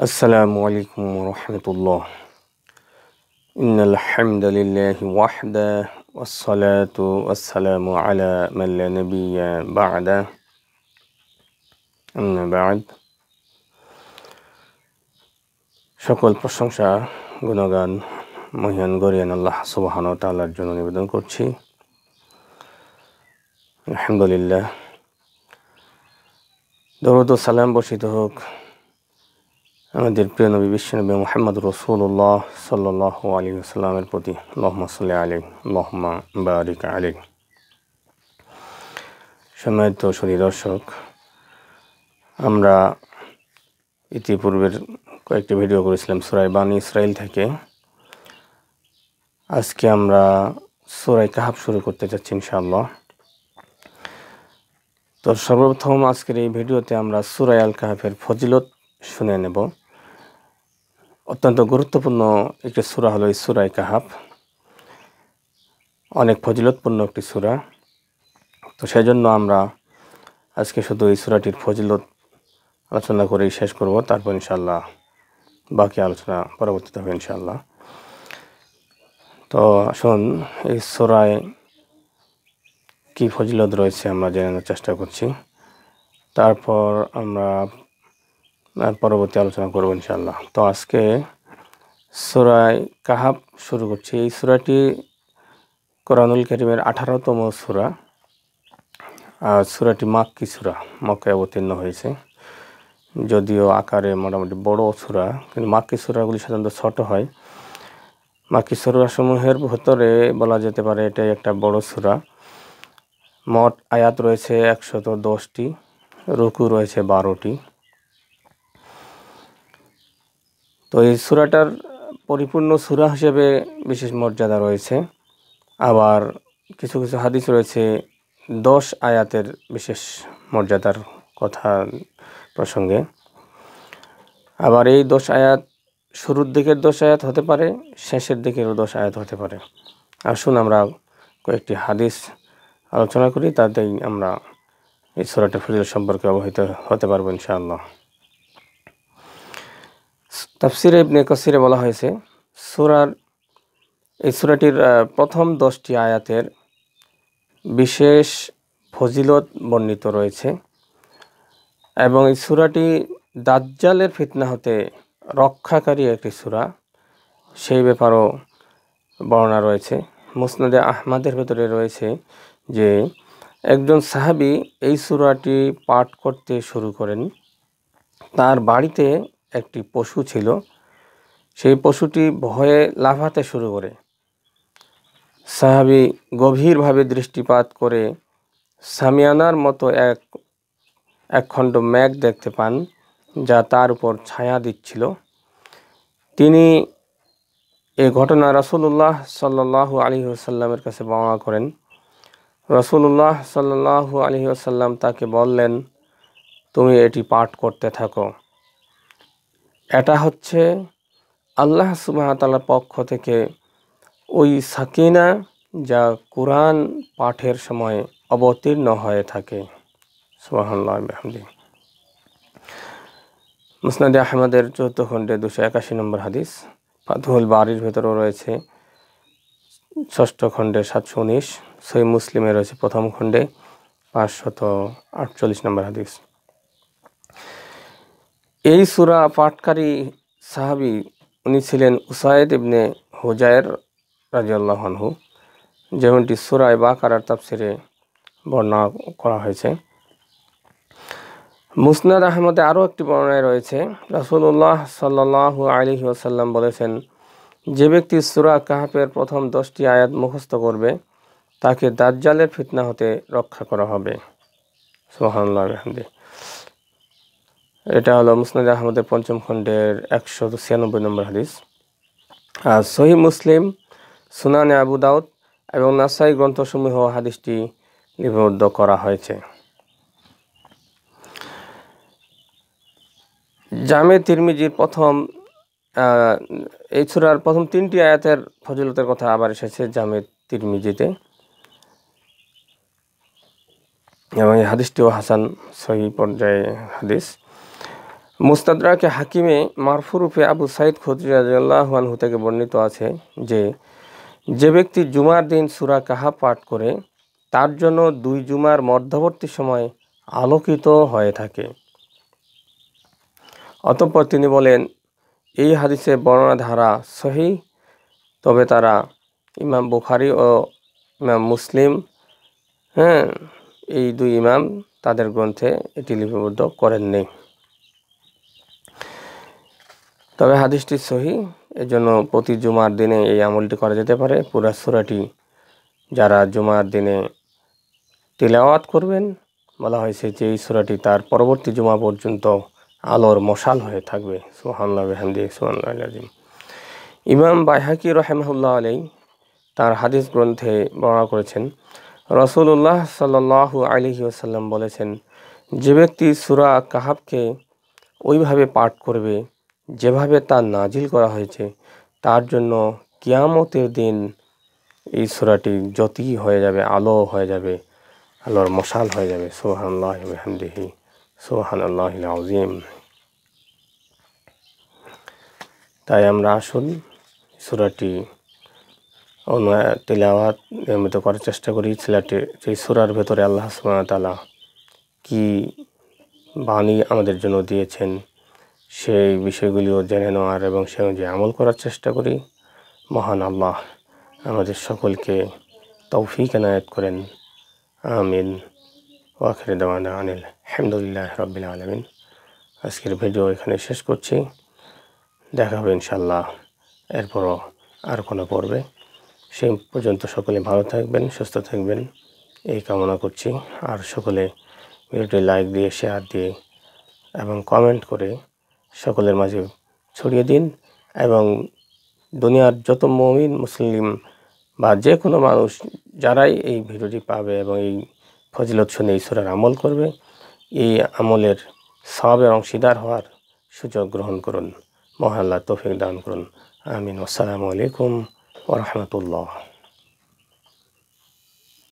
আসসালামু আলাইকুম রহমতুল্লাহ। ইন্নাল হামদালিল্লাহি ওয়াহদা ওয়াসসালাতু ওয়াসসালামু আলা মান লা নাবিয়্যা বা'দা। আম্মা বা'দ। সকল প্রশংসা গুণগান মহিয়ান গরিয়ান আল্লাহ সুবহানাহু ওয়া তাআলার জন্য নিবেদন করছি। আলহামদুলিল্লাহ। দরুদ ও সালাম বর্ষিত হোক আমাদের প্রিয় নবী বিশ্বনবী মুহাম্মদ রাসূলুল্লাহ সাল্লাল্লাহু আলাইহি ওয়াসাল্লামের প্রতি। আল্লাহুম্মা সাল্লি আলাইহি আল্লাহুম্মা বারিক আলাইহি। সম্মানিত সুধী দর্শক, আমরা ইতিপূর্বের কয়েকটি ভিডিও করেছিলাম সূরা বানী ইসরাঈল থেকে। আজকে আমরা সূরা কাহফ শুরু করতে যাচ্ছি ইনশাআল্লাহ। তো সর্বপ্রথম আজকের এই ভিডিওতে আমরা সূরা আল কাহফের ফজিলত শুনে নেব। অত্যন্ত গুরুত্বপূর্ণ একটি সূরা হলো এই সূরা কাহফ। অনেক ফজিলতপূর্ণ একটি সূরা। তো সেজন্য আমরা আজকে শুধু এই সূরাটির ফজিলত আলোচনা করেই শেষ করব, তারপর ইনশাআল্লাহ বাকি আলোচনা পরবর্তীতে হবে ইনশাআল্লাহ। তো আসুন এই সূরায় কি ফজিলত রয়েছে আমরা জানার চেষ্টা করছি, তারপর আমরা পরবর্তী আলোচনা করব ইনশাআল্লাহ। তো আজকে সূরা কাহফ শুরু করছি। এই সূরাটি কোরআনুল কারীমের 18তম সূরা। আর সূরাটি মাক্কি সূরা, মক্কায় অবতীর্ণ হয়েছে। যদিও আকারে মোটামুটি বড় সূরা, কিন্তু মাক্কি সূরাগুলি সাধারণত ছোট হয়। মাক্কি সূরাসমূহের ভিতরে বলা যেতে পারে এটাই একটা বড় সূরা। মোট আয়াত রয়েছে 110টি, রুকু রয়েছে 12টি। তো এই সূরাটার পরিপূর্ণ সূরা হিসেবে বিশেষ মর্যাদা রয়েছে। আবার কিছু কিছু হাদিস রয়েছে 10 আয়াতের বিশেষ মর্যাদার কথা প্রসঙ্গে। আবার এই 10 আয়াত শুরুর দিকের 10 আয়াত হতে পারে, শেষের দিকেরও 10 আয়াত হতে পারে। আসুন আমরা কয়েকটি হাদিস আলোচনা করি, তাতেই আমরা এই সূরাটির ফজিলত সম্পর্কে অবহিত হতে পারবো ইনশাআল্লাহ। তাফসীরে ইবনে কাসিরে বলা হয়েছে এই সূরাটির প্রথম 10টি আয়াতের বিশেষ ফজিলত বর্ণিত রয়েছে এবং এই সূরাটি দাজ্জালের ফিতনা হতে রক্ষাকারী একটি সূরা, সেই ব্যাপারেও বর্ণনা রয়েছে। মুসনাদে আহমদের ভেতরে রয়েছে যে একজন সাহাবী এই সূরাটি পাঠ করতে শুরু করেন। তার বাড়িতে একটি পশু ছিল, সেই পশুটি ভয়ে লাফাতে শুরু করে। সাহাবী গভীরভাবে দৃষ্টিপাত করে সামিয়ানার মতো এক খণ্ড মেঘ দেখতে পান, যা তার উপর ছায়া দিচ্ছিল। তিনি এই ঘটনা রাসূলুল্লাহ সাল্লাল্লাহু আলাইহি ওয়াসাল্লামের কাছে বর্ণনা করেন। রাসূলুল্লাহ সাল্লাল্লাহু আলাইহি ওয়াসাল্লাম তাকে বললেন, তুমি এটি পাঠ করতে থাকো। এটা হচ্ছে আল্লাহ সুবহানাহু ওয়া তাআলার পক্ষ থেকে ওই সাকিনা যা কুরআন পাঠের সময় অবতীর্ণ হয়ে থাকে। সুবহানাল্লাহ বিহামদিহি। মুসনাদে আহমদের 14 খণ্ডে 281 নম্বর হাদিস। ফাতহুল বারির ভেতরেও রয়েছে 6ষ্ঠ খণ্ডে 719। সহিহ মুসলিমে রয়েছে প্রথম খণ্ডে 548 নম্বর হাদিস। এই সূরা পাঠকারী সাহাবী উনি ছিলেন উসাইদ ইবনে হুজায়র রাদিয়াল্লাহু আনহু, যেমনটি সূরা বাকারার তাফসিরে বর্ণনা করা হয়েছে। মুসনাদ আহমদে আরও একটি বর্ণনায় রয়েছে, রাসূলুল্লাহ সাল্লাল্লাহু আলাইহি ওয়াসাল্লাম বলেছেন, যে ব্যক্তি সূরা কাহফের প্রথম 10টি আয়াত মুখস্থ করবে তাকে দাজ্জালের ফিতনা হতে রক্ষা করা হবে। সুবহানাল্লাহ বিহামদিহি। এটা হলো মুসনাদ আহমদের 5ম খণ্ডের 196 নম্বর হাদিস। আর সহিহ মুসলিম, সুনানে আবু দাউদ এবং নাসাই গ্রন্থসমূহ হাদিসটি লিপিবদ্ধ করা হয়েছে। জামে তিরমিজির এই সূরার প্রথম 3টি আয়াতের ফজিলতের কথা আবার এসেছে জামে তিরমিজিতে, এবং এই হাদিসটিও হাসান সহিহ পর্যায়ে হাদিস। মুস্তাদরাকে হাকিমে মারফুরুফে আবু সাইদ খুদরি রাদিয়াল্লাহু আনহু থেকে বর্ণিত আছে যে ব্যক্তি জুমার দিন সূরা কাহাফ পাঠ করে তার জন্য 2 জুমার মধ্যবর্তী সময় আলোকিত হয়ে থাকে। অতঃপর তিনি বলেন, এই হাদিসের বর্ণনা ধারা সহিহ, তবে তারা ইমাম বুখারী ও ইমাম মুসলিম এই 2 ইমাম তাদের গ্রন্থে এটি লিপিবদ্ধ করেননি। তবে হাদিসটি সহিহ, এজন্য প্রতি জুমার দিনে এই আমলটি করা যেতে পারে। পুরা সূরাটি যারা জুমার দিনে তিলাওয়াত করবেন, বলা হয়েছে যে এই সূরাটি তার পরবর্তী জুমা পর্যন্ত আলোর মশাল হয়ে থাকবে। সুবহানাল্লাহি ওয়া বিহামদিহি সুবহানাল্লাহিল আযীম। ইমাম বাইহাকী রাহিমাহুল্লাহ আলাইহি তার হাদিস গ্রন্থে বর্ণনা করেছেন, রাসূলুল্লাহ সাল্লাল্লাহু আলাইহি ওয়াসাল্লাম বলেছেন, যে ব্যক্তি সূরা কাহাফকে ওইভাবে পাঠ করবে যেভাবে তা নাজিল করা হয়েছে, তার জন্য কিয়ামতের দিন এই সূরাটি জ্যোতি হয়ে যাবে, আলো হয়ে যাবে, আলোর মশাল হয়ে যাবে। সুবহানাল্লাহি ওয়া বিহামদিহি সুবহানাল্লাহিল আযীম। তাই আমরা আসুন সূরাটি তিলাওয়াত নিয়মিত করার চেষ্টা করি। সেই সূরার ভেতরে আল্লাহ সুবহানাহু ওয়া তাআলা কি বাণী আমাদের জন্য দিয়েছেন সেই বিষয়গুলিও জেনে নেওয়ার এবং সে অনুযায়ী আমল করার চেষ্টা করি। মহান আল্লাহ আমাদের সকলকে তৌফিক এনায়েত করেন। আমিন। ওয়া আখিরু দাওয়ানা আনিল হামদুলিল্লাহি রাব্বিল আলামিন। আজকের ভিডিও এখানে শেষ করছি। দেখা হবে ইনশাআল্লাহ এরপরও আর কোনো পর্বে। সেই পর্যন্ত সকলে ভালো থাকবেন, সুস্থ থাকবেন এই কামনা করছি। আর সকলে ভিডিওটি লাইক দিয়ে, শেয়ার দিয়ে এবং কমেন্ট করে সকলের মাঝে ছড়িয়ে দিন এবং দুনিয়ার যত মুমিন মুসলিম বা যে কোনো মানুষ যারাই এই ভিডিওটি পাবে এবং এই ফজিলত শুনে এই সূরার আমল করবে, এই আমলের সওয়াবের অংশীদার হওয়ার সুযোগ গ্রহণ করুন। মহান আল্লাহ তৌফিক দান করুন। আমিন। আসসালামু আলাইকুম ওয়া রাহমাতুল্লাহ।